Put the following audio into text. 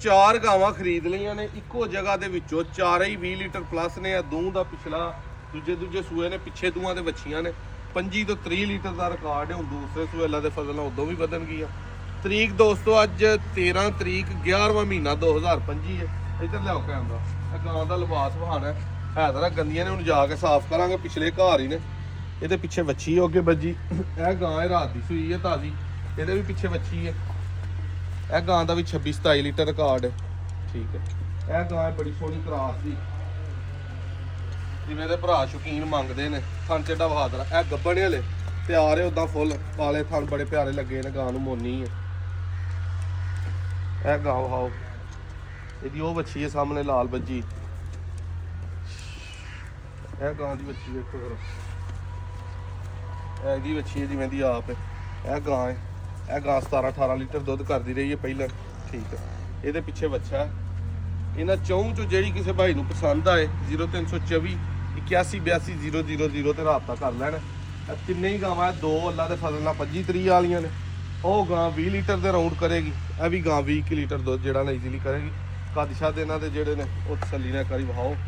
ਚਾਰ ਗਾਵਾਂ ਖਰੀਦ ਲਈਆਂ ਨੇ ਇੱਕੋ ਜਗ੍ਹਾ ਦੇ ਵਿੱਚੋਂ, ਚਾਰੇ ਹੀ 20 ਲੀਟਰ ਪਲੱਸ ਨੇ। ਆ ਦੂਹ ਦਾ ਪਿਛਲਾ ਦੂਜੇ ਸੂਏ ਨੇ, ਪਿੱਛੇ ਦੂਆਂ ਦੇ ਬੱਚੀਆਂ ਨੇ। 25 ਤੋਂ 30 ਲੀਟਰ ਦਾ ਰਿਕਾਰਡ ਹੈ। ਹੁਣ ਦੂਸਰੇ ਸੂਏ ਲਾ ਦੇ ਫਸਲਾਂ ਉਦੋਂ ਵੀ ਵਧਣਗੀਆਂ। ਤਰੀਕ ਦੋਸਤੋ ਅੱਜ 13 ਤਰੀਕ 11ਵਾਂ ਮਹੀਨਾ 2025 ਹੈ। ਇੱਧਰ ਲਿਆਓ ਕੈਮਰਾ। ਇਹ ਗਾਂ ਦਾ ਲਿਬਾਸ ਵਹਾਣਾ ਹੈ ਤਾਂ ਗੰਦੀਆਂ ਨੇ, ਹੁਣ ਜਾ ਕੇ ਸਾਫ਼ ਕਰਾਂਗੇ। ਪਿਛਲੇ ਘਰ ਹੀ ਨੇ, ਇਹਦੇ ਪਿੱਛੇ ਵੱਛੀ ਹੋ ਕੇ ਵੱਜੀ। ਇਹ ਗਾਂ ਇਹ ਰਾਤ ਦੀ ਸੂਈ ਹੈ ਤਾਜ਼ੀ, ਇਹਦੇ ਵੀ ਪਿੱਛੇ ਵੱਛੀ ਹੈ। ਇਹ ਗਾਂ ਦਾ ਵੀ 26-27 ਲੀਟਰ ਰਿਕਾਰਡ ਹੈ। ਠੀਕ ਹੈ, ਇਹ ਗਾਂ ਬੜੀ ਸੋਹਣੀ ਕਰਾਸ ਦੀ, ਜਿਵੇਂ ਦੇ ਭਰਾ ਸ਼ੌਕੀਨ ਮੰਗਦੇ ਨੇ। ਥਣ ਚੱਡਾ ਬਹਾਦਰ, ਇਹ ਗੱਬਣ ਹਲੇ ਤਿਆਰ ਹੈ ਉਦਾਂ ਫੁੱਲ ਕਾਲੇ ਥਣ ਬੜੇ ਪਿਆਰੇ ਲੱਗੇ ਨੇ। ਗਾਂ ਨੂੰ ਮੋਨੀ ਹੈ। ਇਹ ਗਾਂ ਵਹਾਓ, ਇਹਦੀ ਉਹ ਵੱਛੀ ਹੈ ਸਾਹਮਣੇ ਲਾਲ ਬੱਜੀ। ਇਹ ਗਾਂ ਦੀ ਵੱਛੀ ਦੇਖੋ ਜਰਾ, ਇਹਦੀ ਵੱਛੀ ਹੈ ਜਿਵੇਂ ਦੀ ਆਪ ਹੈ। ਇਹ ਗਾਂ ਹੈ, ਇਹ ਗਾਂ 17-18 ਲੀਟਰ ਦੁੱਧ ਕਰਦੀ ਰਹੀ ਹੈ ਪਹਿਲਾਂ। ਠੀਕ ਹੈ, ਇਹਦੇ ਪਿੱਛੇ ਬੱਚਾ ਹੈ। ਇਹਨਾਂ ਚੌਂ ਚੋਂ ਜਿਹੜੀ ਕਿਸੇ ਭਾਈ ਨੂੰ ਪਸੰਦ ਆਏ 0324 8182 000 ਤੇ ਰਾਬਤਾ ਕਰ ਲੈਣ। ਇਹ ਤਿੰਨੇ ਹੀ ਗਾਵਾਂ, ਦੋ ਅੱਲਾ ਦੇ ਫਜ਼ਲ ਨਾਲ 25-30 ਵਾਲੀਆਂ ਨੇ। ਉਹ ਗਾਂ 20 ਲੀਟਰ ਦੇ ਰਾਊਂਡ ਕਰੇਗੀ, ਇਹ ਵੀ ਗਾਂ 20 ਲੀਟਰ ਦੁੱਧ ਜਿਹੜਾ ਨਾ ਈਜ਼ੀਲੀ ਕਰੇਗੀ। ਕੱਦ ਸ਼ਾਦ ਇਹਨਾਂ ਦੇ ਜਿਹੜੇ ਨੇ ਉਹ ਤਸੱਲੀ ਨਾਲ ਕਰੀ ਵਹਾਓ।